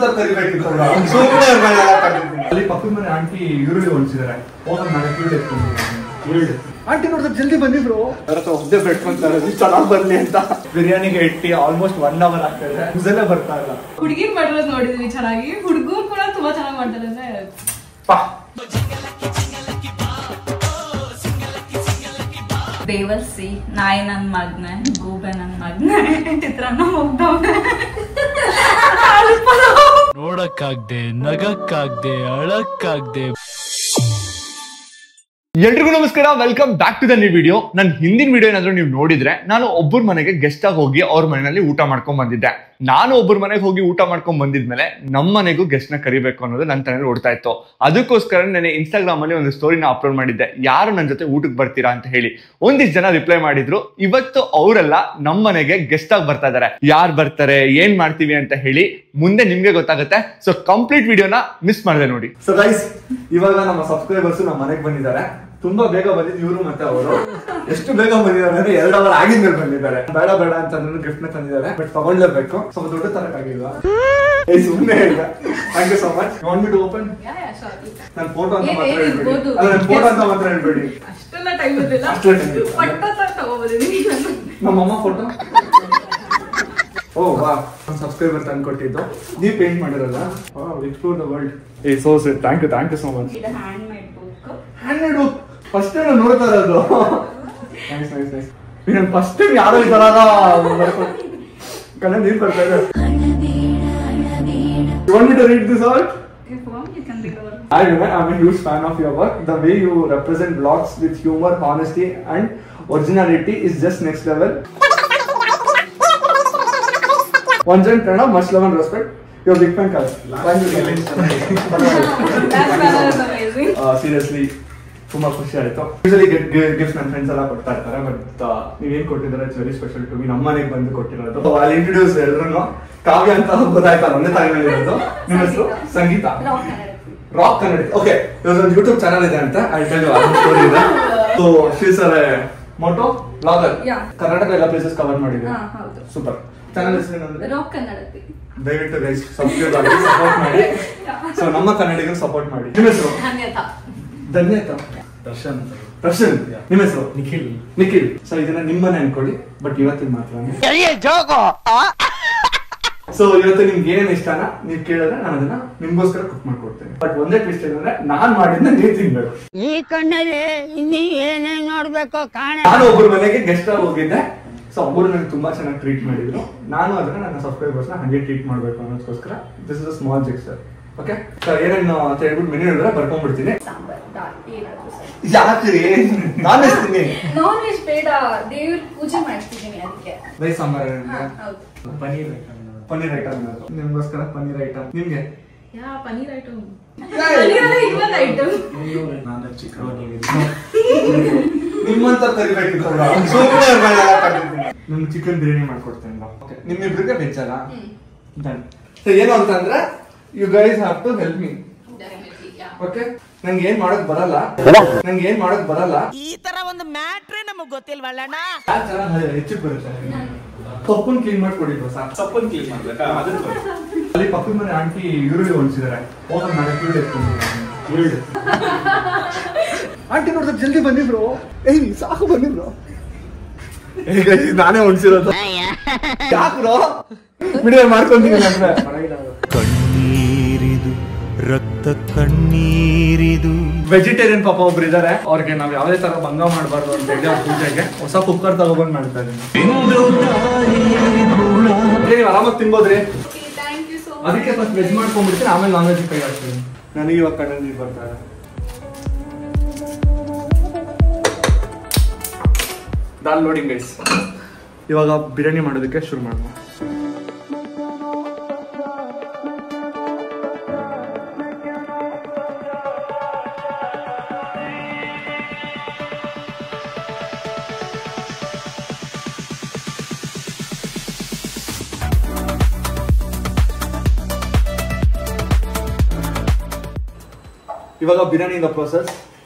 ನಿಮ್ಮಂತ ಕರಿಬೇಕಿತ್ತು ಅಲ್ಲಿ ಪಕ್ಕದ ಮನೆ ಆಂಟಿ ಈರುಳ್ಳಿ ಹೊಲಿಸಿದಾರೆ ಆಂಟಿ ನೋಡಿದ್ರೆ ಜಲ್ದಿ ಬಂದಿದ್ರು ಒದ್ದೆ ಬೆಟ್ಕೊಂತಾರೆ ಚೆನ್ನಾಗಿ ಬರ್ಲಿ ಅಂತ ಬಿರಿಯಾನಿಗೆ ಇಟ್ಟಿ ಆಲ್ಮೋಸ್ಟ್ 1 hour ಆಗ್ತದೆ ಮುಸಲೇ ಬರ್ತಾ ಇಲ್ಲ. ಹುಡುಗಿರ್ ಮಾಡಿರೋದು ನೋಡಿದ್ವಿ ಚೆನ್ನಾಗಿ, ಹುಡುಗರು ಕೂಡ ತುಂಬಾ ಚೆನ್ನಾಗಿ ಮಾಡ್ತಾರೆ ಅಂದ್ರೆ ಬೇವಲ್ಸಿ ನಾಯಿ ನನ್ ಮಗ್ನೆ ಗೂಬೆ ನನ್ ಮಗ್ನೆ ಚಿತ್ರಾನ್ನ ಹೋಗ್ದವ್ನೆ ನೋಡಕ್ಕಾಗ್ದೆ ನಗಕ್ಕಾಗ್ದೆ ಅಳಕ್ಕಾಗ್ದೆ. ಎಲ್ರಿಗೂ ನಮಸ್ಕಾರ, welcome back to the new video. ನನ್ನ ಹಿಂದಿನ ವಿಡಿಯೋ ಏನಾದ್ರು ನೀವು ನೋಡಿದ್ರೆ ನಾನು ಒಬ್ಬರ ಮನೆಗೆ ಗೆಸ್ಟ್ ಆಗಿ ಹೋಗಿ ಅವ್ರ ಮನೆಯಲ್ಲಿ ಊಟ ಮಾಡ್ಕೊಂಡ್ ಬಂದಿದ್ದೆ. ನಾನು ಒಬ್ಬರ ಮನೆಗೆ ಹೋಗಿ ಊಟ ಮಾಡ್ಕೊಂಡ್ ಬಂದಿದ್ಮೇಲೆ ನಮ್ಮ ಮನೆಗೂ ಗೆಸ್ಟ್ ನ ಕರಿಬೇಕು ಅನ್ನೋದು ನನ್ನ ತಲೆಯಲ್ಲಿ ಓಡ್ತಾ ಇತ್ತು. ಅದಕ್ಕೋಸ್ಕರ ನಾನು ಇನ್ಸ್ಟಾಗ್ರಾಮ್ ಅಲ್ಲಿ ಒಂದು ಸ್ಟೋರಿನ ಅಪ್ಲೋಡ್ ಮಾಡಿದ್ದೆ, ಯಾರು ನನ್ನ ಜೊತೆ ಊಟಕ್ಕೆ ಬರ್ತೀರಾ ಅಂತ ಹೇಳಿ. ಒಂದಿಷ್ಟು ಜನ ರಿಪ್ಲೈ ಮಾಡಿದ್ರು. ಇವತ್ತು ಅವರೆಲ್ಲ ನಮ್ಮ ಮನೆಗೆ ಗೆಸ್ಟ್ ಆಗಿ ಬರ್ತಾ ಇದಾರೆ. ಯಾರು ಬರ್ತಾರೆ, ಏನ್ ಮಾಡ್ತೀವಿ ಅಂತ ಹೇಳಿ ಮುಂದೆ ನಿಮ್ಗೆ ಗೊತ್ತಾಗುತ್ತೆ. ಸೊ ಕಂಪ್ಲೀಟ್ ವಿಡಿಯೋನ ಮಿಸ್ ಮಾಡಿದೆ ನೋಡಿ. ಸೊ ಗೈಸ್, ಇವಾಗ ನಮ್ಮ ಸಬ್ಸ್ಕ್ರೈಬರ್ಸ್ ನಮ್ಮ ಮನೆಗೆ ಬಂದಿದ್ದಾರೆ. ತುಂಬಾ ಬೇಗ ಬಂದಿದ್ದು ಇವರು ಮತ್ತೆ ಅವರು. ಎಷ್ಟು ಬೇಗ ಬಂದಿದ್ದಾರೆ ಅಂದ್ರೆ 2 hour ಆಗಿದ್ಮೇಲೆ ಬಂದಿದ್ದಾರೆ. ಬೇಡ ಬೇಡ ಅಂತ ಗಿಫ್ಟ್ ನ ತಂದಿದ್ದಾರೆ, ಬಟ್ ತಗೊಳ್ಲೇಬೇಕು. ಸ್ವಲ್ಪ ದೊಡ್ಡ ತರಕಾಗಿಲ್ವಾ? ಸುಮ್ಮನೆ ಇಲ್ಲ. Thank you so much. You want me to open? ನನ್ನ ಫೋಟೋ ಅಂತ ಮಾತ್ರ ಹೇಳ್ಬೇಡಿ. ಅಲ್ಲ, ನನ್ನ ಫೋಟೋ ಅಂತ ಮಾತ್ರ ಹೇಳ್ಬೇಡಿ. ಅಷ್ಟೆಲ್ಲ ಟೈಮ್ ಇರಲಿಲ್ಲ. ನಮ್ಮಮ್ಮ ಫೋಟೋ. ಓ ವಾ, ನಮ್ಮ ಸಬ್ಸ್ಕ್ರೈಬರ್ ತಂದು ಕೊಟ್ಟಿದ್ದು. ನೀವು ಪೇಂಟ್ ಮಾಡಿರಲ್ಲ? Explore the world. So sweet. Thank you so much. Hand made book. First time ನೋಡ್ತಾ ಇರೋದು. Nice nice nice. ನಾನು ಫಸ್ಟ್ ಟೈಮ್ ಯಾರೋ ಈ ತರ ಕನ್ನಡ ನೀರು ಬರ್ತಾ ಇದೆ. You want me to read this out? I'm a huge fan of your work. The way you represent vlogs with humor, honesty and originality is just next level. Once and Kannada, much love and respect. Your big fan, Kal. Thank you. That's amazing. Seriously, ತುಂಬಾ ಖುಷಿ ಆಯ್ತು. Usually gift ನನ್ನ friends ಎಲ್ಲ ಕೊಡ್ತಾ ಇರ್ತಾರೆ, but ನೀವೇನ್ ಕೊಟ್ಟಿದ್ದಾರೆ it's very special to me. ನಮ್ಮ ಮನೆಗೆ ಬಂದು ಕೊಟ್ಟಿರೋದು. ಅಲ್ಲಿ ಇಂಟ್ರೊಡ್ಯೂಸ್ ಎಲ್ರು ಕಾವ್ಯ ಅಂತ ಗೊತ್ತಾಯ್ತಲ್ಲ, ಒಂದೇ ತಾಯಿ ಮೇಲೆ ಇರೋದು. ನಿಮ್ಮ ಹೆಸರು? ಸಂಗೀತ. ರಾಕ್ ಕನ್ನಡ. ಓಕೆ, ಇವರೊಂದು ಯೂಟ್ಯೂಬ್ ಚಾನಲ್ ಇದೆ ಅಂತ ಸ್ಟೋರಿ ಇದೆ. So she's a moto blogger. Karnataka ಎಲ್ಲ ಪ್ಲೇಸಸ್ ಕವರ್ ಮಾಡಿದೆ. ಸೂಪರ್. ಚಾನಲ್ ಹೆಸರು ರಾಕ್ ಕನ್ನಡತಿ. ದಯವಿಟ್ಟು ಗೈಸ್ ಸಬ್ಸ್ಕ್ರೈಬ್ ಆಗಿ ಸಪೋರ್ಟ್ ಮಾಡಿ. ಸೊ ನಮ್ಮ ಕನ್ನಡಿಗರು ಸಪೋರ್ಟ್ ಮಾಡಿ. ನಿಮ್ಮ ಹೆಸರು? ಧನ್ಯತಾ. ದರ್ಶನ್. ನಿಮ್ಮ ಹೆಸರು? ನಿಖಿಲ್. ಸೊ ಇದನ್ನ ನಿಮ್ಮನೆ ಅನ್ಕೊಳ್ಳಿ, ಬಟ್ ಇವತ್ತಿನ ಮಾತ್ರ. ಸೊ ಇವತ್ತು ನಿಮ್ಗೆ ಏನೇನು ಇಷ್ಟನ ನೀವು ಕೇಳಿದ್ರೆ ನಾನು ಅದನ್ನ ನಿಮ್ಗೋಸ್ಕರ ಕುಕ್ ಮಾಡ್ಕೊಡ್ತೇನೆ. ಬಟ್ ಒಂದೇ ಟ್ವಿಸ್ಟ್ ಏನಂದ್ರೆ ನಾನ್ ಮಾಡಿದ್ನ ನೀವು ತಿನ್ಬೇಕು. ಈ ಕಣ್ಣಲ್ಲಿ ಇನ್ನೀ ಏನೇನ್ ನೋಡ್ಬೇಕು ಕಾಣ. ನಾನು ಒಬ್ಬರ ಮನೆಗೆ ಗೆಸ್ಟ್ ಆಗಿ ಹೋಗಿದ್ದೆ. ಸೊ ಒಬ್ಬರು ನನಗೆ ತುಂಬಾ ಚೆನ್ನಾಗಿ ಟ್ರೀಟ್ ಮಾಡಿದ್ರು. ನಾನು ಅದನ್ನ ನನ್ನ ಸಬ್ಸ್ಕ್ರೈಬರ್ಸ್ ನ ಹಂಗೆ ಟ್ರೀಟ್ ಮಾಡ್ಬೇಕು ಅನ್ನೋದಕ್ಕೋಸ್ಕರ this is a small gesture. Okay, so ಏನೇನು ಅಂತ ಹೇಳ್ಬಿಟ್ಟು ಮೆನು ಹೇಳಿದ್ರೆ ಬರ್ಕೊಂಡ್ಬಿಡ್ತೀನಿ. ಯಾಕ್ರಿ ನಾನ್ ಇರ್ತೀನಿ? ನಾನ್ ವೆಜ್ ಬೇಡ, ದೇವ್ರ ಪೂಜೆ ಮಾಡ್ತಿದ್ದೀನಿ ಅದಕ್ಕೆ. Rice sambar, paneer item. ನಿಮ್ಗೋಸ್ಕರ ಪನ್ನೀರ್ ಐಟಮ್. ನಿಮ್ಗೆ? ಪನ್ನೀರ್ ಐಟಮ್. ಇವತ್ತು ಐಟಮ್ ನಿಮ್ಮಂತ ಕರಿಬೇಕಿತ್ತು. ನಿಮ್ಗೆ ಚಿಕನ್ ಬಿರಿಯಾನಿ ಮಾಡ್ಕೊಡ್ತೇನೆ. ನಿಮ್ಮಿಬ್ರಿಗೆ ವೆಜ್ ಅಲ್ಲ? ಏನು ಅಂತಂದ್ರೆ you guys have to help me. Okay, ನಂಗೆ ಏನ್ ಮಾಡಕ್ ಬರಲ್ಲ. ಈ ತರ ಒಂದು ಮ್ಯಾಟ್ರೇ ನಮಗ್ ಗೊತ್ತಿಲ್ವಲ್ಲಣ್ಣ. ಹೆಚ್ಚಿಗೆ ಬರುತ್ತೆ. ಸೊಪ್ಪನ್ ಕ್ಲೀನ್ ಮಾಡ್ಕೊಡಿದ್ರು ಸಾಕು. ಸೊಪ್ಪನ್ ಕ್ಲೀನ್ ಮಾಡ್ಬೇಕಾ? ಅಲ್ಲಿ ಪಕ್ಕದ ಮನೆ ಆಂಟಿ ಈರುಳ್ಳಿ ಹೊಲಿಸಿದಾರೆ. ಓಪನ್ ಮಾಡಕ್ಕೆ ಈರುಳ್ಳಿ ಆಂಟಿ ನೋಡಿದ್ರೆ ಜಲ್ದಿ ಬಂದಿದ್ರು. ಸಾಕು ಬಂದಿದ್ರು. ನಾನೇ ಹೊಲಿಸಿರೋದು. ಯಾಕ್ರೋ ವಿಡಿಯೋ ಮಾಡ್ಕೊಂತೀನಿ. ಕಣ್ಣೀರಿದು ರಕ್ತ ಕಣ್ಣೀರಿದು. ವೆಜಿಟೇರಿಯನ್ ಪಾಪ ಒಬ್ರು ಇದಾರೆ, ಅವ್ರಿಗೆ ನಾವ್ ಯಾವ್ದೇ ತರ ಭಂಗ ಮಾಡಬಾರ್ದು ಅಂತ ಹೇಳಿ ಅವ್ರ ಪೂಜೆಗೆ ಹೊಸ ಕುಕ್ಕರ್ ತಗೊಬಂದ್ ಮಾಡ್ತಾ ಇದೀನಿ. ನೀವು ಆರಾಮಾಗಿ ತಿನ್ಬೋದ್ರಿ. ಅದಕ್ಕೆ ಫಸ್ಟ್ ವೆಜ್ ಮಾಡ್ಕೊಂಡ್ಬಿಡ್ತೀನಿ, ಆಮೇಲೆ ನಾನ್ ವೆಜ್ ಕೈ ಹಾಕ್ತೀನಿ. ನನಗೆ ಇವಾಗ ಕಣ್ಣಲ್ಲಿ ಬರ್ತಾರೆ. ದಾಲ್ ಲೋಡಿಂಗ್ ಗೈಸ್. ಇವಾಗ ಬಿರಿಯಾನಿ ಮಾಡೋದಕ್ಕೆ ಶುರು ಮಾಡೋಣ. ಇವಾಗ biryani in the process.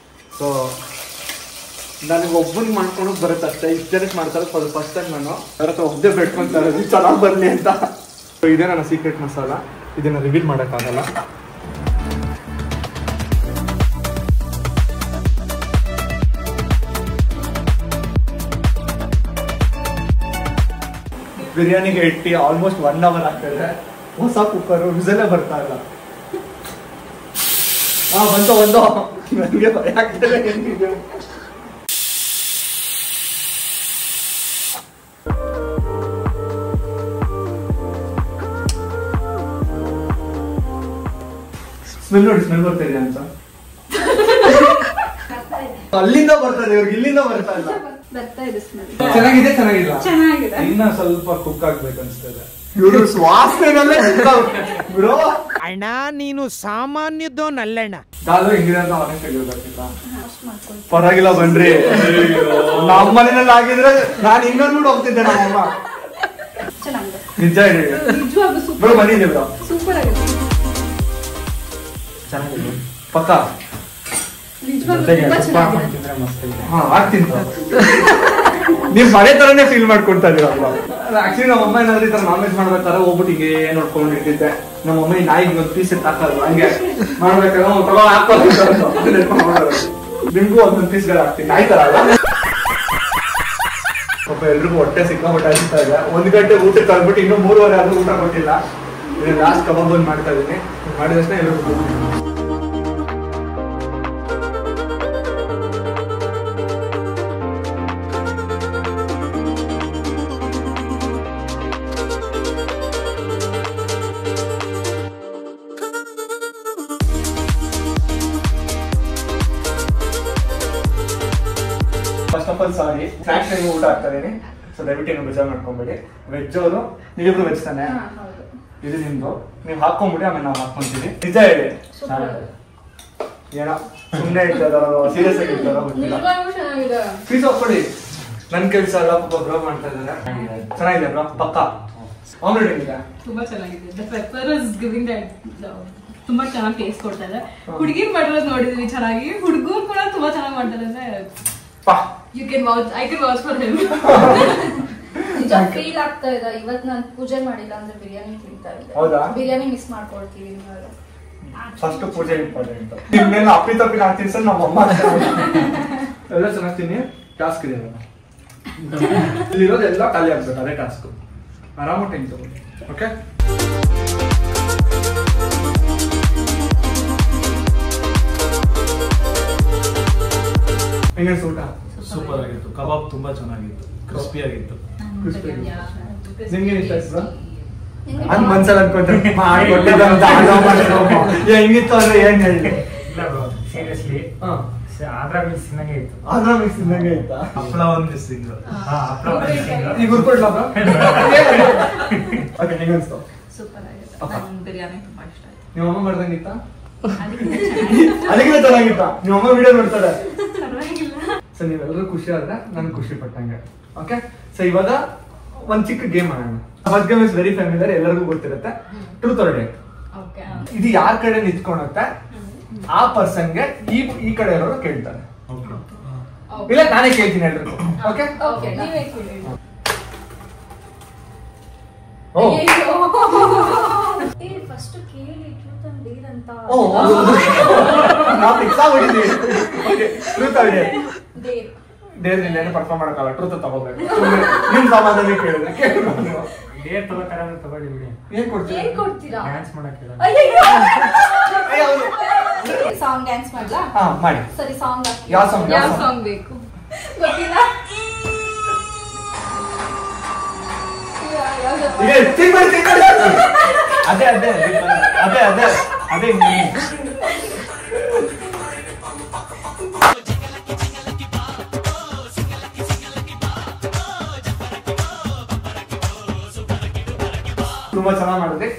So ನನಗೆ ಒಬ್ಬನಿಗೆ ಮಾಡ್ಕೊಳಕ್ ಬರುತ್ತೆ ಅಷ್ಟೇ. ಇಷ್ಟು ಜನಕ್ಕೆ ಮಾಡ್ತಾರೆ ಫಸ್ಟ್ ಟೈಮ್. ನಾನು ಅವ್ರ ಹತ್ರ ಒಬ್ಬೇ ಬೆಟ್ಕೊಂತಾರೆ ಚೆನ್ನಾಗಿ ಬರಲಿ ಅಂತ. ಇದೇ ನನ್ನ ಸೀಕ್ರೆಟ್ ಮಸಾಲ. ಇದನ್ನ ರಿವೀಲ್ ಮಾಡೋಕ್ಕಾಗಲ್ಲ. ಬಿರಿಯಾನಿಗೆ ಇಟ್ಟು ಆಲ್ಮೋಸ್ಟ್ 1 hour ಆಗ್ತದೆ. ಹೊಸ ಕುಕ್ಕರು ವಿಸಲೇ ಬರ್ತಾ ಇಲ್ಲ. ಬಂದು ನನಗೆ ಭಯ ಆಗ್ತದೆ. ಸ್ಮೆಲ್ ನೋಡಿ, ಸ್ಮೆಲ್ ಬರ್ತಾ ಇದೆ ಅಂತ. ಅಲ್ಲಿಂದ ಬರ್ತದೆ, ಇವ್ರಿಗೆ ಇಲ್ಲಿಂದ ಬರ್ತಾ ಇಲ್ಲ. ಚೆನ್ನಾಗಿದೆ, ಚೆನ್ನಾಗಿಲ್ಲ. ಇನ್ನ ಸ್ವಲ್ಪ ಕುಕ್ ಆಗ್ಬೇಕು ಅನ್ಸ್ತದೆ. ಇವರು ವಾಸನೆನಲ್ಲೇ ಬ್ರೋ. ಅಣ್ಣ ನೀನು ಸಾಮಾನ್ಯದೋನಲ್ಲಣ್ಣ. ದಾಲು ಹೆಂಗಿದೆ ಅಂತ ಆನೆಸ್ಟ್ ಆಗಿ ಗೊತ್ತಿಲ್ಲ. ಪರವಾಗಿಲ್ಲ ಬನ್ರಿ. ನಮ್ಮ ಮನೆಯಲ್ಲಿ ಆಗಿದ್ರೆ ನಾನು ಇನ್ನೊಂದು ಕೂಡ ಹೋಗ್ತಿದ್ದೆ. ನಮ್ಮಮ್ಮ ನಿಜ ಹೇಳಿ ಬ್ರೋ, ಬಂದಿದ್ದೆ ಬ್ರೋ. ಸೂಪರ್ ಆಗಿದೆ, ಚೆನ್ನಾಗಿದೆ ಪಕ್ಕ. ನೀವ್ ಮನೆ ತರನೇ ಫೀಲ್ ಮಾಡ್ಕೊಳ್ತಾ ಇದೀರಲ್ವಾ? ಆಕ್ಚುಲಿ ನಮ್ಮ ಅಮ್ಮ ಏನಾದ್ರು ಈ ತರ ನಾನ್ ವೆಜ್ ಮಾಡ್ಬೇಕಾದ್ರೆ ಹೋಗ್ಬಿಟ್ಟು ಹಿಂಗೆ ನೋಡ್ಕೊಂಡಿರ್ತಿದ್ದೆ. ನಮ್ಮ ಅಮ್ಮ ನಾಯಿಗೆ ಒಂದು ಪೀಸ್ ಹಾಕಲ್ವ, ಹಂಗೆ ಮಾಡ್ಬೇಕಾದ್ರೆ ನಿಮ್ಗೂ ಒಂದೊಂದು ಪೀಸ್ಗಳು ಹಾಕ್ತೀನಿ, ನಾಯಿ ತರ ಅಲ್ಲ. ಪಾಪ ಎಲ್ರಿಗೂ ಹೊಟ್ಟೆ ಸಿಕ್ಕಾಪಟ್ಟೆ ಅನಿಸ್ತಾ ಇದೆ. 1 ಗಂಟೆ ಊಟ ತಂದ್ಬಿಟ್ಟು ಇನ್ನೂ 3:30 ಆದ್ರೂ ಊಟ ಕೊಟ್ಟಿಲ್ಲ. ಲಾಸ್ಟ್ ಕಬಾಬ್ ಬಂದ್ ಮಾಡ್ತಾ ಇದೀನಿ. ಮಾಡಿದ ತಕ್ಷಣ ಎಲ್ರಿಗೂ first of all sorry, snacks time ಊಟ ಆಗ್ತಾ ಇದೀನಿ. ಸೊ ದಯವಿಟ್ಟು ಏನು ಬೇಜಾರು ಮಾಡ್ಕೊಂಬೇಡಿ. ವೆಜ್ ಅವರು ನೀವಿಬ್ರು ವೆಜ್ ತಾನೆ, ಇದು ನಿಮ್ದು, ನೀವು ಹಾಕೊಂಡ್ಬಿಡಿ, ಆಮೇಲೆ ನಾವು ಹಾಕೊಂತೀವಿ. ನಿಜ ಹೇಳಿ, ಏನೋ ಸುಮ್ಮನೆ ಇರ್ತಾರೋ ಸೀರಿಯಸ್ ಆಗಿ ಇರ್ತಾರೋ ಗೊತ್ತಿಲ್ಲ. ಪೀಸ್ ಹಾಕೊಡಿ, ನನ್ ಕೆಲಸ ಎಲ್ಲ ಪಾಪ ಬ್ರೋ ಮಾಡ್ತಾ ಇದ್ದಾರೆ. ಚೆನ್ನಾಗಿದೆ ಬ್ರೋ, ಪಕ್ಕ. ಆಮ್ಲೆಟ್ ಹೆಂಗಿದೆ? ತುಂಬಾ ಚೆನ್ನಾಗಿದೆ. The pepper is giving that ತುಂಬಾ ಚೆನ್ನಾಗಿ ಟೇಸ್ಟ್ ಕೊಡ್ತಾ ಇದೆ. ಹುಡುಗಿರ್ ಮಾಡಿರೋದು ನೋಡಿದ್ವಿ ಚೆನ್ನಾಗಿ, ಹುಡುಗರು ಕೂಡ ತುಂಬಾ ಚೆನ್ನಾಗಿ ಮಾಡ್ತಾರೆ. ಅಂದ್ರೆ you can watch, I can watch for him. ನಿಜ ಫೀಲ್ ಆಗ್ತಾ ಇದೆ. ಇವತ್ತು ನಾನು ಪೂಜೆ ಮಾಡಿಲ್ಲ ಅಂದ್ರೆ ಬಿರಿಯಾನಿ ತಿಂತಾ ಇದ್ದೆ. ಹೌದಾ? ಬಿರಿಯಾನಿ ಮಿಸ್ ಮಾಡ್ಕೊಳ್ತೀವಿ. ಫಸ್ಟ್ ಪೂಜೆ ಇಂಪಾರ್ಟೆಂಟ್. ನಿಮ್ಮೇಲೆ ಅಪ್ಪಿ ತಪ್ಪಿ ಹಾಕ್ತೀನಿ ಸರ್, ನಮ್ಮ ಅಮ್ಮ ಎಲ್ಲ ಚೆನ್ನಾಗ್ತೀನಿ. ಟಾಸ್ಕ್ ಇದೆ ಇಲ್ಲಿರೋದೆಲ್ಲ ಖಾಲಿ ಆಗ್ಬೇಕು, ಅದೇ ಟಾಸ್ಕ್. ಆರಾಮಾಗಿ ಟೈಮ್ ತಗೊಳ್ಳಿ. ಓಕೆ, ಹೆಂಗೆ ಊಟ? ಸೂಪರ್ ಆಗಿತ್ತು. ಕಬಾಬ್ ತುಂಬಾ ಚೆನ್ನಾಗಿತ್ತು, ಕ್ರಿಸ್ಪಿ ಆಗಿತ್ತು. ನಿಮ್ಗೆ ಇಷ್ಟ ಆಯ್ತು? ಹಂಗ್ ಮನ್ಸಲ್ಲಿ ಅನ್ಕೊಂಡ್ರೆ ಹೆಂಗಿತ್ತು ಅಂದ್ರೆ ಏನ್ ಹೇಳಿ? ಸೀರಿಯಸ್ಲಿ ಆಂಧ್ರ ಮಿಕ್ಸ್ ತಿನ್ನಂಗೆ ಇತ್ತು. ಆಂಧ್ರ ಮಿಕ್ಸ್ ತಿನ್ನಂಗೆ ಇತ್ತಾ? ಹಪ್ಪಳ ಒಂದು ಮಿಸ್ಸಿಂಗ್. ಈಗ ಉರ್ಕೊಳ್ಲಾ? ಓಕೆ, ಹೆಂಗ ಅನ್ಸ್ತು? ಸೂಪರ್ ಆಗಿದೆ. ನಂಗೆ ಬಿರಿಯಾನಿ ತುಂಬಾ ಇಷ್ಟ ಆಯ್ತು. ನಿಮ್ಮ ಅಮ್ಮ ಮಾಡ್ದಂಗಿತ್ತಾ? ಅದಕ್ಕಿಂತ ಚೆನ್ನಾಗಿತ್ತಾ? ನಿಮ್ಮ ಅಮ್ಮ ವಿಡಿಯೋ ನೋಡ್ತಾರೆ. ಸೊ ನೀವೆಲ್ಲರೂ ಖುಷಿ ಆದ್ರೆ ನಾನು ಖುಷಿ ಪಟ್ಟಂಗೆ. ಓಕೆ, ಸೊ ಇವಾಗ ಒಂದ್ ಚಿಕ್ಕ ಗೇಮ್ ಆಡೋಣ. First game is very familiar, ಎಲ್ಲರಿಗೂ ಗೊತ್ತಿರುತ್ತೆ. Truth or Deere. ಇದು ಯಾರ ಕಡೆ ನಿಂತ್ಕೊಳುತ್ತೆ ಆ ಪರ್ಸನ್ಗೆ ಈ ಕಡೆ ಇರೋರು ಕೇಳ್ತಾರೆ. ಇಲ್ಲ ನಾನೇ ಕೇಳ್ತೀನಿ ಎಲ್ರಿಗೂ. ಓಕೆ, ಫಸ್ಟ್ ಕೇಳಿ ಟ್ರೂತ್ ಅಂಡ್ ಡೇರ್ ಅಂತ. ನಾವು ಫಿಕ್ಸ್ ಆಗ್ಬಿಟ್ಟಿದ್ದೀವಿ. Okay, truth or dare. Dare dare ನಿನ್ನೇನು ಪರ್ಫಾರ್ಮ್ ಮಾಡೋಕ್ಕಲ್ಲ, ಟ್ರೂತ್ ತಗೋಬೇಕು. ನಿಮ್ ಸಮಾಧಾನ ಕೇಳಿದ್ರೆ ಡೇರ್ ತಗೋತಾರ ತಗೊಳ್ಳಿ ಬಿಡಿ. ಏನ್ ಕೊಡ್ತೀರಾ? ಏನ್ ಕೊಡ್ತೀರಾ? ಡ್ಯಾನ್ಸ್ ಮಾಡಕ್ಕೆ. ಸಾಂಗ್ ಡ್ಯಾನ್ಸ್ ಮಾಡ್ಲಾ? ಹಾ ಮಾಡಿ. ಸರಿ, ಸಾಂಗ್ ಯಾವ ಸಾಂಗ್? ಯಾವ ಸಾಂಗ್ ಬೇಕು ಗೊತ್ತಿಲ್ಲ. ಅದೇ ಅದೇ ಅದೇ ಅದೇ ಅದೇ ತುಂಬಾ ಚೆನ್ನಾಗಿ ಮಾಡಿದ್ರಿ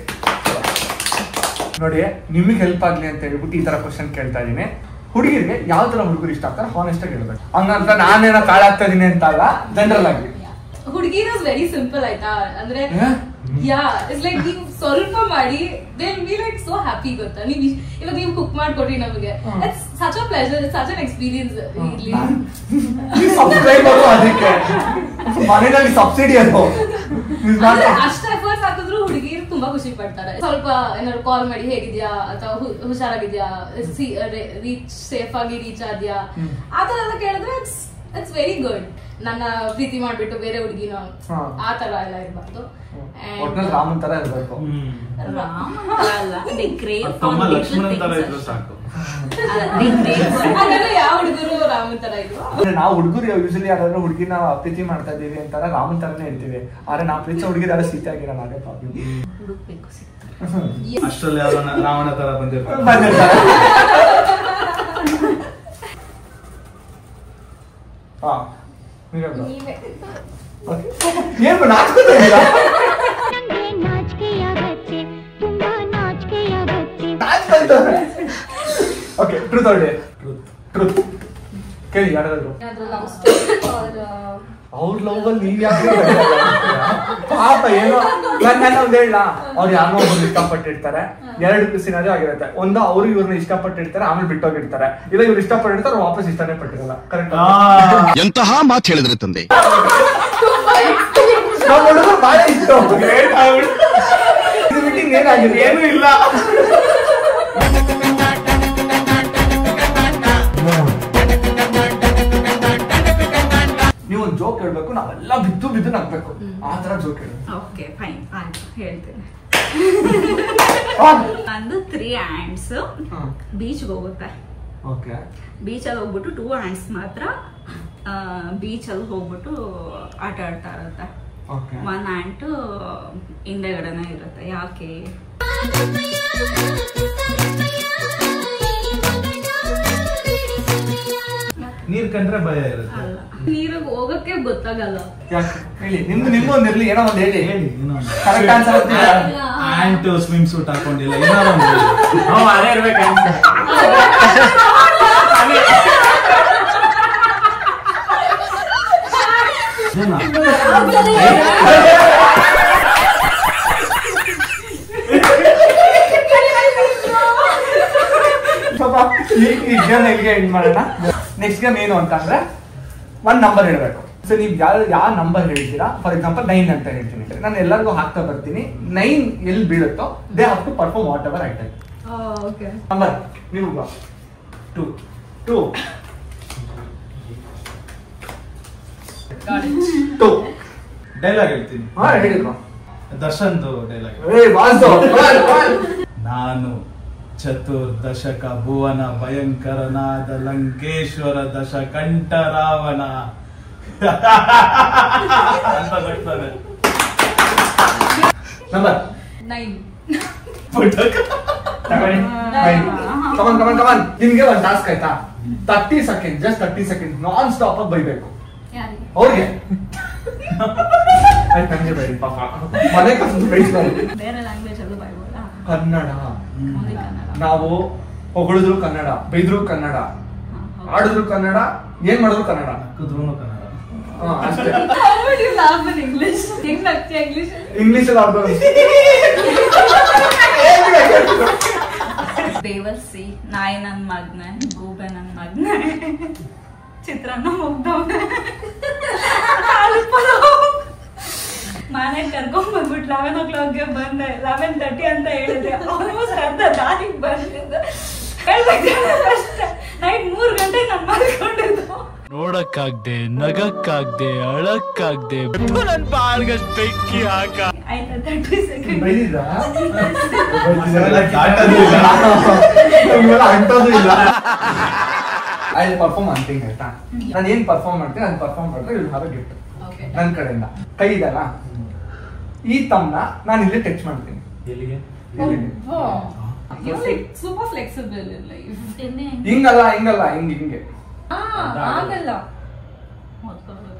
ನೋಡಿ. ನಿಮಗೆ ಹೆಲ್ಪ್ ಆಗ್ಲಿ ಅಂತ ಹೇಳ್ಬಿಟ್ಟು ಈ ತರ ಕ್ವಶನ್ ಕೇಳ್ತಾ ಇದೀನಿ. ಹುಡುಗಿರಿಗೆ ಯಾವ ತರ ಹುಡುಗರು ಇಷ್ಟ ಆಗ್ತಾರೆ ಹಾನೆಸ್ಟ್ ಆಗಿ ಹೇಳ್ಬೇಕು. ಹಂಗಂತ ನಾನೇನೋ ಕಾಳಾಗ್ತಾ ಇದೀನಿ ಅಂತ ಅಲ್ಲ, ಜನರಲ್ ಆಗಿ. ಹುಡುಗಿನ ವೆರಿ ಸಿಂಪಲ್ ಆಯ್ತಾ, ಅಂದ್ರೆ ಯಾ ಇಟ್ಸ್ ಲೈಕ್ ನೀವು ಸ್ವಲ್ಪ ಮಾಡಿ they will be like so happy. ಗೊತ್ತಾ, ನೀವು ಇವಾಗ ನೀವು ಕುಕ್ ಮಾಡ್ಕೊಡ್ರಿ ನಮಗೆ, it's such a pleasure, it's such an experience. Subscribe ಆಗೋ ಅದಕ್ಕೆ ಮನೆಯಲ್ಲಿ ಸಬ್ಸಿಡಿ ಅದು ಅಷ್ಟು ಎಫರ್ಟ್ಸ್ ಹಾಕಿದ್ರು ಹುಡುಗಿರು ತುಂಬಾ ಖುಷಿ ಪಡ್ತಾರೆ. ಸ್ವಲ್ಪ ಏನಾದ್ರು ಕಾಲ್ ಮಾಡಿ ಹೇಗಿದ್ಯಾ ಅಥವಾ ಹುಷಾರಾಗಿದ್ಯಾ, ರೀಚ್ ಸೇಫ್ ಆಗಿ ರೀಚ್ ಆದ್ಯಾ ಆ ತರ ಎಲ್ಲ ಕೇಳಿದ್ರೆ ಇಟ್ಸ್ ವೆರಿ ಗುಡ್. ನನ್ನ ಪ್ರೀತಿ ಮಾಡ್ಬಿಟ್ಟು ಬೇರೆ ಹುಡುಗಿನ ಆ ತರ ಎಲ್ಲ ಇರ್ಬಾರ್ದು. ರಾಮನ್ ತರ ಇರ್ಬೇಕು. ಯಾವ ಹುಡುಗರು ರಾಮನ್ ತರ ಇಲ್ವಾ? ನಾವು ಹುಡುಗರು ಯೂಶಲಿ ಯಾರಾದ್ರೂ ಹುಡುಗಿನ ಪ್ರೀತಿ ಮಾಡ್ತಾ ಇದೀವಿ ಅಂತಾರೆ ರಾಮನ್ ತರನೇ ಹೇಳ್ತೀವಿ. ಆದ್ರೆ ನಾವು ಪ್ರೀತಿ ಹುಡುಗಿ ಯಾರು ಸೀತೆ ಆಗಿರಲ್ಲ, ಅದೇ ಪ್ರಾಬ್ಲಮ್. ಹುಡುಕ್ಬೇಕು ಸಿಗ್ತಾರೆ. ಅಷ್ಟರಲ್ಲಿ ಯಾರೋ ರಾವಣ ತರ ಬಂದಿರ್ತಾರೆ. ಏನ್ ನಾಚ್ಕೊತಾ ಇದ್ದೀರಾ? Okay, truth or Deere? Truth ಕೇಳಿ ಯಾರಾದ್ರು. ಅವ್ರ ಲವ್ ಅಲ್ಲಿ ನೀವ್ ಯಾಕೆ ಪಾಪ ಏನೋ ಒಂದು ಹೇಳ, ಅವ್ರು ಯಾರನ್ನೋ ಒಬ್ಬರು ಇಷ್ಟಪಟ್ಟಿರ್ತಾರೆ. 2 ಸಿನಾರಿಯೋ ಆಗಿರುತ್ತೆ. ಒಂದು ಅವ್ರು ಇವ್ರನ್ನ ಇಷ್ಟಪಟ್ಟಿರ್ತಾರೆ, ಆಮೇಲೆ ಬಿಟ್ಟೋಗಿರ್ತಾರೆ. ಇಲ್ಲ ಇವ್ರು ಇಷ್ಟಪಟ್ಟಿರ್ತಾರೆ, ವಾಪಸ್ ಇಷ್ಟನೇ ಪಟ್ಟಿರಲ್ಲ. ಕರೆಕ್ಟ್? ಎಂತಹ ಮಾತು ಹೇಳಿದ್ರೆ ತಂದೆ. ಬಾಳ ಇಷ್ಟ ಮೀಟಿಂಗ್ ಏನಾಗಿದೆ? ಏನು ಇಲ್ಲ. ನೀವು ಒಂದು ಜೋಕ್ ಹೇಳ್ಬೇಕು, ನಾವೆಲ್ಲ ಬಿದ್ದು ಬಿದ್ದು ನಗ್ಬೇಕು. ಆ ತರ ಜೋಕ್ ಹೇಳಿ. ಓಕೆ ಫೈನ್, ಆಯ್ತು ಹೇಳ್ತೇನೆ. ಒಂದು 3 ants ಬೀಚ್ಗೆ ಹೋಗುತ್ತೆ. ಓಕೆ, ಬೀಚಲ್ಲಿ ಹೋಗ್ಬಿಟ್ಟು 2 ants ಮಾತ್ರ ಬೀಚಲ್ಲಿ ಹೋಗ್ಬಿಟ್ಟು ಆಟ ಆಡ್ತಾ ಇರುತ್ತೆ. 1 ant ಹಿಂದೆಗಡೆನೆ ಇರುತ್ತೆ. ಯಾಕೆ? ನೀರ್ ಕಂಡ್ರೆ ಭಯ ಇರುತ್ತೆ. ನೀರಿಗೆ ಹೋಗಕ್ಕೆ ಗೊತ್ತಾಗಲ್ಲ. ಹೇಳಿ, ನಿಮ್ದು ಒಂದಿರ್ಲಿ, ಏನೋ ಒಂದು ಹೇಳಿ. Correct answer. Aunt swimsuit ಹಾಕೊಂಡಿಲ್ಲ, ಏನಾರ ಒಂದು ಅದೇ ಇರ್ಬೇಕು ಆನ್ಸರ್. ಈ ಗೇಮ್ ಹೆಂಗೆ ಎಂಡ್ ಮಾಡೋಣ. ನೆಕ್ಸ್ಟ್ ಗೇಮ್ ಏನು ಅಂತಂದ್ರೆ 1 ನಂಬರ್ ಹೇಳ್ಬೇಕು. ಸೊ ನೀವು ಯಾವ ನಂಬರ್ ಹೇಳ್ತೀರಾ, ಫಾರ್ ಎಕ್ಸಾಂಪಲ್ 9 ಅಂತ ಹೇಳ್ತೀನಿ. ನಾನು ಎಲ್ಲರಿಗೂ ಹಾಕ್ತಾ ಬರ್ತೀನಿ. 9 ಎಲ್ಲಿ ಬೀಳುತ್ತೋ they have to perform whatever item. Number ನೀವು 2 ಡೈಲಾಗ್ ಹೇಳ್ತೀನಿ. ಹೇಳಿದ್ರು ದರ್ಶನ್ದು ಡೈಲಾಗ್. ನಾನು ಚತುರ್ದಶಕ ಭುವನ ಭಯಂಕರನಾದ ಲಂಕೇಶ್ವರ ದಶ ಕಂಠ ರಾವಣ ಅಂತ ನಗ್ತಾನೆ. ನಂಬರ್ 9. ಕಮನ್ ನಿಮ್ಗೆ ಒಂದು ಟಾಸ್ಕ್ ಆಯ್ತಾ? 30 second, just 30 second non stop ಆಗಿ ಬೈಬೇಕು ಅವ್ರಿಗೆ. ಆಯ್ತು, ನಂಗೆ ಬೈರಿ ಪಾಪ, ಮನೆ ಕಷ್ಟ ಬೈಸ್ಬಾರ್ದು. ಬೇರೆ ಲ್ಯಾಂಗ್ವೇಜ್ ಅಲ್ಲೂ ಬೈಬೋದಾ? ಕನ್ನಡ. ನಾವು ಹೊಗಳಿದ್ರು ಕನ್ನಡ, ಬೈದ್ರು ಕನ್ನಡ, ಆಡಿದ್ರು ಕನ್ನಡ, ಏನ್ ಮಾಡಿದ್ರು ಕನ್ನಡ, ನಕ್ಕಿದ್ರು ಕನ್ನಡ. ಅಷ್ಟೇ. ಇಂಗ್ಲಿಷ್ ಅಲ್ಲಿ ಆಡ್ಬೋದು. ಬೇವರ್ಸಿ, ನಾಯಿ ನನ್ ಮಗ್ನೆ, ಗೂಬೆ ನನ್ ಮಗ್ನೆ, ಚಿತ್ರಾನ್ನ ಮುಗ್ದವ್ನೆ, ಮನೆಗೆ ಕರ್ಕೊಂಡ್ ಬಂದ್ಬಿಟ್ಟು 11 o'clockಗೆ ಬಂದೆ. 11:30 ಅಂತ ಹೇಳಿದೆ. ಆಲ್ಮೋಸ್ಟ್ ಅರ್ಧ ದಾರಿಗೆ ಬಂದಿದ್ದೆ. ಹೇಳ್ಬೇಕಷ್ಟೇ, ನೈಟ್ 3 ಗಂಟೆಗೆ ನಾನು ಮಲ್ಕೊಂಡಿದ್ದು. ನೋಡಕ್ಕಾಗ್ದೆ, ನಗಕ್ಕಾಗ್ದೆ, ಅಳಕ್ಕಾಗ್ದೆ, ನನ್ ಬಾಳ್ಗಷ್ಟ್ ಬೆಂಕಿ ಹಾಕ. ಆಯ್ತಾ 30 ಸೆಕೆಂಡ್ ಬೈದಿದ್ದ ಅಂಟೋದು ಇಲ್ಲ. ಐ ಪರ್ಫಾರ್ಮ್ ಅಂತೀನಿ ಆಯ್ತಾ. ನಾನು ಏನ್ ಪರ್ಫಾರ್ಮ್ ಮಾಡ್ತೀನಿ ಅದನ್ನ ಪರ್ಫಾರ್ಮ್ ಮಾಡಿದ್ರೆ ಇವ್ರು ಹಾಗೆ ಗಿಫ್ಟ್ ನನ್ನ ಕಡೆಯಿಂದ. ಕೈ ಇದಲ್ಲ, ಈ ತಮ್ಮನ ನಾನು ಇಲ್ಲಿ ಟಚ್ ಮಾಡ್ತೀನಿ. ಎಲ್ಲಿಗೆ? Super flexible in life. ಹಿಂಗಲ್ಲ ಹಿಂಗಲ್ಲ, ಹಿಂಗೆ ಆಗಲ್ಲ.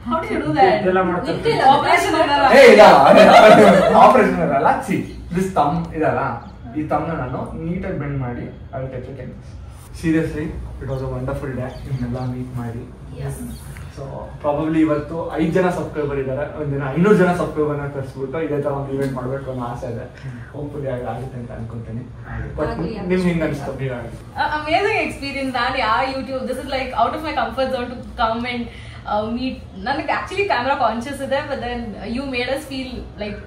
How do you do that? ಇದೆಲ್ಲ ಮಾಡ್ತಾರೆ. ಆಪರೇಷನ್ ಇರಲ್ಲ. ಸಿ ದಿಸ್ ತಮ್ ಇದಲ್ಲ, ಈ ತಮ್ನ ನಾನು ನೀಟಾಗಿ ಬೆಂಡ್ ಮಾಡಿ ಅಲ್ಲಿ touch time. Seriously it was a wonderful day ನಿಮ್ನೆಲ್ಲ ಮೀಟ್ ಮಾಡಿ. ಸೊ ಪ್ರಾಬಬ್ಲಿ ಇವತ್ತು 5 ಜನ ಸಬ್ಸ್ಕ್ರೈಬರ್ ಇದ್ದಾರೆ. ಒಂದಿನ 500 ಜನ ಸಬ್ಸ್ಕ್ರೈಬರ್ನ ತರಿಸ್ಬಿಟ್ಟು ಇದೇ ತರ ಒಂದು ಇವೆಂಟ್ ಮಾಡಬೇಕು ಅನ್ನೋ ಆಸೆ ಇದೆ. ಹೋಪ್ಫುಲಿ ಆಗುತ್ತೆ ಅಂತ ಅನ್ಕೊಂತೀನಿ. ಬಟ್ ನಿಮ್ಗೆ ಹಿಂಗೆ ಅನಿಸ್ತು? Amazing experience. ನಾನು YouTube, this is like out of my comfort zone to come and meet. ನನಗೆ actually camera conscious ಇದೆ, but then you made us feel like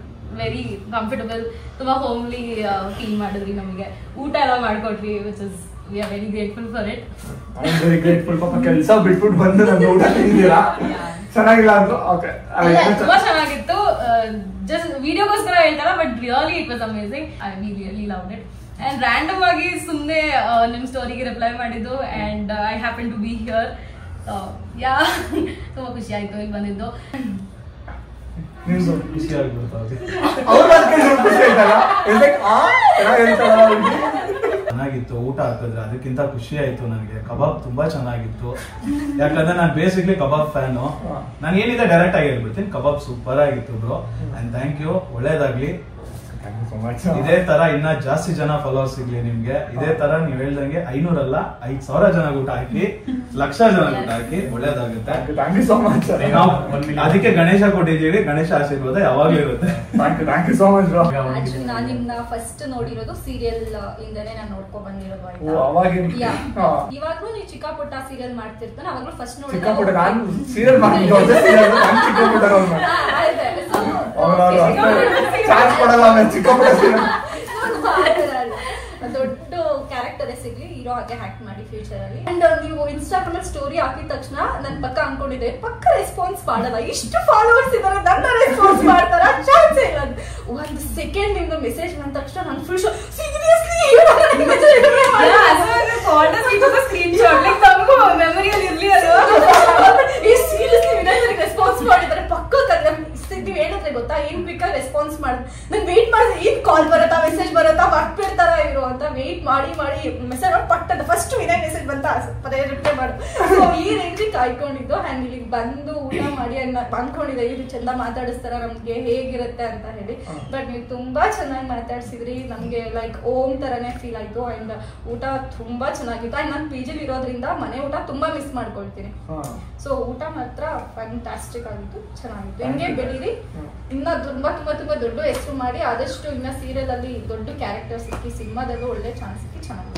very comfortable, ತುಂಬಾ ಹೋಮ್ಲಿ ಫೀಲ್ ಮಾಡಿದ್ರಿ ನಮಗೆ. ಊಟ ಎಲ್ಲ ಮಾಡ್ಕೊಟ್ರಿ, which is we are very grateful for it. I am very grateful. ಪಾಪ ಕೆಲಸ ಬಿಟ್ಬಿಟ್ಟು ಬಂದು ನಮ್ಗೆ ಊಟ ತಿಂದಿರಾ, ಚೆನ್ನಾಗಿಲ್ಲ ಅಂದ್ರು. ಓಕೆ, ತುಂಬಾ ಚೆನ್ನಾಗಿತ್ತು. ಜಸ್ಟ್ ವಿಡಿಯೋಗೋಸ್ಕರ ಹೇಳ್ತಾರ, but really it was amazing. I really loved it. And random ಆಗಿ ಸುಮ್ಮನೆ ನಿಮ್ ಸ್ಟೋರಿಗೆ ರಿಪ್ಲೈ ಮಾಡಿದ್ದು, and I happen to be here. Yeah, ತುಂಬಾ ಖುಷಿ ಆಯ್ತು ಇಲ್ಲಿ ಬಂದಿದ್ದು. ಖುಷಿ ಆಗ್ಬಿಡ್ತಾವೆ. ಚೆನ್ನಾಗಿತ್ತು ಊಟ ಹಾಕಿದ್ರೆ, ಅದಕ್ಕಿಂತ ಖುಷಿ ಆಯ್ತು ನನಗೆ. ಕಬಾಬ್ ತುಂಬಾ ಚೆನ್ನಾಗಿತ್ತು, ಯಾಕಂದ್ರೆ ನಾನು ಬೇಸಿಕ್ಲಿ ಕಬಾಬ್ ಫ್ಯಾನು. ನಾನು ಏನಿದೆ ಡೈರೆಕ್ಟ್ ಆಗಿ ಹೇಳ್ಬಿಡ್ತೀನಿ, ಕಬಾಬ್ ಸೂಪರ್ ಆಗಿತ್ತು ಬ್ರೋ. ಅಂಡ್ ಥ್ಯಾಂಕ್ ಯು, ಒಳ್ಳೇದಾಗ್ಲಿ. ಇದೇ ತರ ಇನ್ನ ಜಾಸ್ತಿ ಜನ ಫಾಲೋವರ್ಸ್ ಸಿಗ್ಲಿ ನಿಮ್ಗೆ. ಇದೇ ತರ ನೀವ್ ಹೇಳ್ದಂಗೆ 500 ಅಲ್ಲ 5,000 ಜನ ಊಟ ಹಾಕಿ, ಲಕ್ಷ ಜನ ಊಟ ಹಾಕಿ, ಒಳ್ಳೇದಾಗುತ್ತೆ. ಅದಕ್ಕೆ ಗಣೇಶ ಕೊಟ್ಟಿದ್ದೀವಿ, ಗಣೇಶ ಆಶೀರ್ವಾದ ಯಾವಾಗ್ಲೂ ಇರುತ್ತೆ. Thank you so much bro. Actually ನಾನು ನಿಮ್ನ ಫಸ್ಟ್ ನೋಡಿರೋದು ಸೀರಿಯಲ್ ಇಂದನೇ ನಾನು ನೋಡ್ಕೊಂಡ್ ಬಂದಿರೋದು. ಇವಾಗ್ಲೂ ನೀವು ಚಿಕ್ಕ ಪುಟ್ಟ ಸೀರಿಯಲ್ ಮಾಡ್ತಿರ್ತಾನೆ, ಅವಾಗ್ಲೂ ಫಸ್ಟ್ ಚಿಕ್ಕ ನಾನು ಸೀರಿಯಲ್ ಮಾಡ್ತಿದ್ದೆ. ದೊಡ್ಡ ಕ್ಯಾರೆಕ್ಟರ್ ಸಿಗ್ಲಿ, ಹೀರೋ ಹಾಗೆ ಹ್ಯಾಕ್ಟ್ ಮಾಡಿ ಫ್ಯೂಚರ್ ಅಲ್ಲಿ. ಅಂಡ್ ನೀವು ಇನ್ಸ್ಟಾಗ್ರಾಮ್ ಅಲ್ಲಿ ಸ್ಟೋರಿ ಹಾಕಿದ ತಕ್ಷಣ ನನ್ ಪಕ್ಕ ಅನ್ಕೊಂಡಿದ್ದೆ, ಪಕ್ಕ ರೆಸ್ಪಾನ್ಸ್ ಮಾಡಲ್ಲ, ಇಷ್ಟು ಫಾಲೋವರ್ಸ್ ಇದಾರೆ, ನನ್ನ ರೆಸ್ಪಾನ್ಸ್ ಮಾಡ್ತಾರ, ಚಾನ್ಸ್ ಇಲ್ಲ. ಒಂದು ಸೆಕೆಂಡ್ ನಿಮ್ದು ಮೆಸೇಜ್ ಬಂದ ತಕ್ಷಣ ನನ್ ಫುಲ್ ಸೀರಿಯಸ್ಲಿ ಸ್ಕ್ರೀನ್ ಶಾಟ್ ನಮಗೂ ಮೆಮರಿಯಲ್ಲಿ ಇರ್ಲಿ ಅದು. ಸೀರಿಯಸ್ಲಿ ವಿನಯ್ ರೆಸ್ಪಾನ್ಸ್ ಮಾಡಿದ್ದಾರೆ, ಪಕ್ಕ ನೀವು ಹೇಳಿದ್ರೆ ಗೊತ್ತಾ, ಏನ್ ಬೇಕಾದ್ರೆ ರೆಸ್ಪಾನ್ಸ್ ಮಾಡಿ. ನನ್ ವೇಟ್ ಮಾಡಿದ್ರೆ ಏನ್ ಕಾಲ್ ಬರತ್ತಾ, ಮೆಸೇಜ್ ಬರತ್ತಾ, ಬರ್ತಿರ್ತಾರ ಇರೋ ಅಂತ ವೇಟ್ ಮಾಡಿ ಮೆಸೇಜ್ ಮಾಡಿ ಪಟ್ಟದ ಫಸ್ಟ್ ವಿನಯ್ ಮೆಸೇಜ್ ಬಂತ ಪದೇ ರಿಪ್ಲೈ ಮಾಡು. ಸೊ ಈ ರೇಂಜ್ ಕಾಯ್ಕೊಂಡಿದ್ದು. ಅಂಡ್ ಇಲ್ಲಿಗೆ ಬಂದು ಊಟ ಮಾಡಿ ಅನ್ಕೊಂಡಿದ್ದೆ, ಇದು ಚಂದ ಮಾತಾಡಿಸ್ತಾರ ನಮ್ಗೆ, ಹೇಗಿರುತ್ತೆ ಅಂತ ಹೇಳಿ. ಬಟ್ ನೀವು ತುಂಬಾ ಚೆನ್ನಾಗಿ ಮಾತಾಡ್ಸಿದ್ರಿ, ನಮ್ಗೆ ಲೈಕ್ ಓಮ್ ತರನೇ ಫೀಲ್ ಆಯ್ತು. ಅಂಡ್ ಊಟ ತುಂಬಾ ಚೆನ್ನಾಗಿತ್ತು. ಅಂಡ್ ನಾನು PG ಇರೋದ್ರಿಂದ ಮನೆ ಊಟ ತುಂಬಾ ಮಿಸ್ ಮಾಡ್ಕೊಳ್ತೀನಿ. ಸೊ ಊಟ ಮಾತ್ರ ಫ್ಯಾಂಟಾಸ್ಟಿಕ್ ಆಗಿತ್ತು, ಚೆನ್ನಾಗಿತ್ತು. ಹಿಂಗೆ ಬೆಳೀರಿ, ಇನ್ನ ತುಂಬಾ ತುಂಬಾ ತುಂಬಾ ದೊಡ್ಡ ಹೆಸರು ಮಾಡಿ, ಆದಷ್ಟು ಇನ್ನ ಸೀರಿಯಲ್ ಅಲ್ಲಿ ದೊಡ್ಡ ಕ್ಯಾರೆಕ್ಟರ್ ಸಿಕ್ಕಿ, ಸಿನಿಮಾದಲ್ಲೂ ಒಳ್ಳೆ ಚಾನ್ಸ್ ಸಿಕ್ಕಿ ಚೆನ್ನಾಗಿ.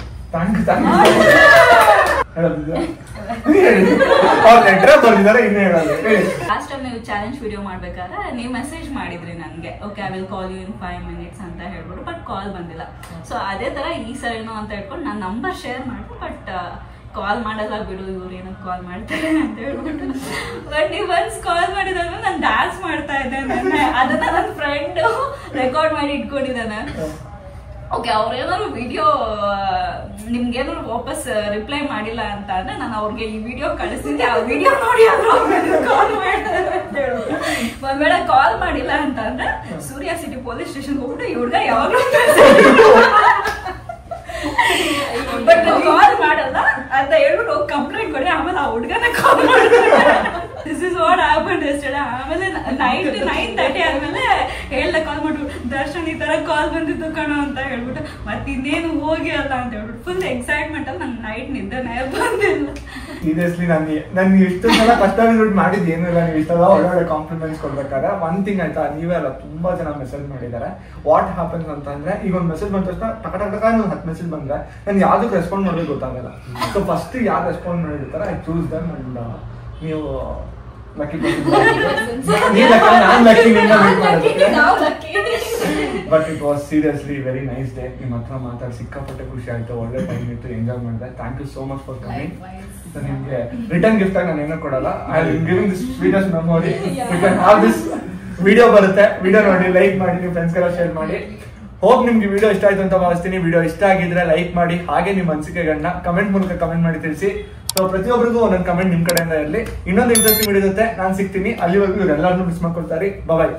ಲಾಸ್ಟ್ ಟೈಮ್ ನೀವು ಚಾಲೆಂಜ್ ವಿಡಿಯೋ ಮಾಡ್ಬೇಕಾದ್ರೆ ನೀವು ಮೆಸೇಜ್ ಮಾಡಿದ್ರಿ ನನ್ಗೆ, okay I will call you in 5 minutes ಅಂತ ಹೇಳ್ಬಿಟ್ಟು, ಬಟ್ ಕಾಲ್ ಬಂದಿಲ್ಲ. ಸೊ ಅದೇ ತರ ಈ ಸರಿನೋ ಅಂತ ಹೇಳ್ಕೊಂಡು ನಾನು ನಂಬರ್ ಶೇರ್ ಮಾಡಿ, ಬಟ್ ಕಾಲ್ ಮಾಡಲ್ಲ ಬಿಡು, ಇವ್ರು ಏನೋ ಕಾಲ್ ಮಾಡ್ತಾರೆ ಅಂತ ಹೇಳ್ಬಿಟ್ಟು. ಬಟ್ ನೀವು ಒನ್ಸ್ ಕಾಲ್ ಮಾಡಿದಾಗ ನಾನು ಡ್ಯಾನ್ಸ್ ಮಾಡ್ತಾ ಇದ್ದೇನೆ, ಅದನ್ನ ನನ್ನ ಫ್ರೆಂಡ್ ರೆಕಾರ್ಡ್ ಮಾಡಿ ಇಟ್ಕೊಂಡಿದ್ದಾನೆ. ಓಕೆ, ಅವ್ರೇನಾದ್ರು ವಿಡಿಯೋ ನಿಮ್ಗೇನಾದ್ರು ವಾಪಸ್ ರಿಪ್ಲೈ ಮಾಡಿಲ್ಲ ಅಂತ ಅಂದ್ರೆ ನಾನು ಅವ್ರಿಗೆ ಈ ವಿಡಿಯೋ ಕಳಿಸಿದ್ದೆ, ಆ ವಿಡಿಯೋ ನೋಡಿ ಕಾಲ್ ಮಾಡ್ತಾರೆ ಅಂತ ಹೇಳ್ಬಿಟ್ಟು. ಒಂದ್ ವೇಳೆ ಕಾಲ್ ಮಾಡಿಲ್ಲ ಅಂತ ಅಂದ್ರೆ ಸೂರ್ಯ ಸಿಟಿ ಪೊಲೀಸ್ ಸ್ಟೇಷನ್ ಹೋಗ್ಬಿಟ್ಟು ಈ ಹುಡುಗ ಯಾವಾಗ ಬಟ್ ಕಾಲ್ ಮಾಡಲ್ಲ ಅಂತ ಹೇಳ್ಬಿಟ್ಟು ಕಂಪ್ಲೇಂಟ್ ಕೊಡಿ, ಆಮೇಲೆ ಆ ಹುಡುಗನ ಕಾಲ್ ಮಾಡ್ತಾರೆ. This is what happened yesterday. ಆಮೇಲೆ ನೈಟ್ 9:30 ಆದ್ಮೇಲೆ ಹೇಳ್ದೆ ಕಾಲ್ ಮಾಡ್ಬಿಟ್ಟು, ದರ್ಶನ್ ಈ ತರ ಕಾಲ್ ಬಂದಿದ್ದು ಕಣೋ ಅಂತ ಹೇಳ್ಬಿಟ್ಟು, ಮತ್ತೆ ಇನ್ನೇನು ಹೋಗಿ ಅಲ್ಲ ಅಂತ ಹೇಳ್ಬಿಟ್ಟು ಫುಲ್ ಎಕ್ಸೈಟ್ಮೆಂಟ್ ಅಲ್ಲಿ ನಂಗೆ ನೈಟ್ ನಿದ್ದೆನೇ ಬಂದಿಲ್ಲ. ಸೀರಿಯಸ್ಲಿ ನನ್ಗೆ ಇಷ್ಟು ಸಲ ಕಷ್ಟ ಮಾಡಿದ್ ಏನು ಇಲ್ಲ. ನೀವು ಇಷ್ಟೆಲ್ಲ ಒಳ್ಳೊಳ್ಳೆ ಕಾಂಪ್ಲಿಮೆಂಟ್ಸ್ ಕೊಡ್ಬೇಕಾದ್ರೆ ಒಂದ್ ಥಿಂಗ್ ಆಯ್ತಾ, ನೀವೇ ಅಲ್ಲ ತುಂಬಾ ಜನ ಮೆಸೇಜ್ ಮಾಡಿದ್ದಾರೆ. ವಾಟ್ ಹ್ಯಾಪನ್ಸ್ ಅಂತ ಅಂದ್ರೆ, ಈಗ ಒಂದು ಮೆಸೇಜ್ ಬಂದ ತಕ್ಷಣ ಟಕ 10 ಮೆಸೇಜ್ ಬಂದ್ರೆ ನನ್ಗೆ ಯಾವ್ದಕ್ಕೆ ರೆಸ್ಪಾಂಡ್ ಮಾಡೋದು ಗೊತ್ತಾಗಲ್ಲ. ಸೊ ಫಸ್ಟ್ ಯಾರು ರೆಸ್ಪಾಂಡ್ ಮಾಡಿರ್ತಾರೆ ಐ ಚೂಸ್ ದಮ್. ಅಂಡ್ ನೀವು lucky, non lucky, but it was seriously very nice day. ನಿಮ್ಮ ಹತ್ರ ಮಾತಾಡಿ ಸಿಕ್ಕಾಪಟ್ಟೆ ಖುಷಿ ಆಯ್ತು, ಒಳ್ಳೆ ಟೈಮ್ ಇತ್ತು, ಎಂಜಾಯ್ ಮಾಡಿದೆ. Thank you so much for coming. ನಿಮ್ಗೆ ರಿಟರ್ನ್ ಗಿಫ್ಟ್ ಆಗಿ ನಾನು ಏನೂ ಕೊಡಲ್ಲ, I will giving this sweetest memory. You can have this. Video ಬರುತ್ತೆ, ವಿಡಿಯೋ ನೋಡಿ, ಲೈಕ್ ಮಾಡಿ, ನಿಮ್ಮ ಫ್ರೆಂಡ್ಸ್ಗೆಲ್ಲ ಶೇರ್ ಮಾಡಿ. ಹೋಪ್ ನಿಮ್ಗೆ ವಿಡಿಯೋ ಇಷ್ಟ ಆಯ್ತು ಅಂತ ಭಾವಿಸ್ತೀನಿ. ವಿಡಿಯೋ ಇಷ್ಟ ಆಗಿದ್ರೆ ಲೈಕ್ ಮಾಡಿ, ಹಾಗೆ ನಿಮ್ಮ ಅನಿಸಿಕೆಗಳನ್ನ ಕಮೆಂಟ್ ಮೂಲಕ ಕಮೆಂಟ್ ಮಾಡಿ ತಿಳಿಸಿ. ಸೊ ಪ್ರತಿಯೊಬ್ಬರಿಗೂ ಒಂದೊಂದು ಕಮೆಂಟ್ ನಿಮ್ ಕಡೆಯಿಂದ ಇರಲಿ. ಇನ್ನೊಂದು ಇಂಟ್ರೆಸ್ಟಿಂಗ್ ವಿಡಿಯೋ ಜೊತೆ ನಾನು ಸಿಗ್ತೀನಿ. ಅಲ್ಲಿವರೆಗೂ ಇವರೆಲ್ಲರೂ ಮಿಸ್ ಮಾಡ್ಕೊಳ್ತಾರೆ. ಬಾಯ್.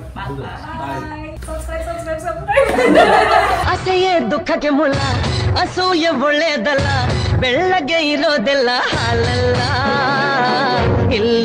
ಅಸೆಯೇ ದುಃಖಕ್ಕೆ ಮೂಲ, ಅಸೂಯೆ ಒಳ್ಳೆಯದಲ್ಲ, ಬೆಳ್ಳಗೆ ಇರೋದೆಲ್ಲ ಹಾಲಲ್ಲ. ಇಲ್ಲ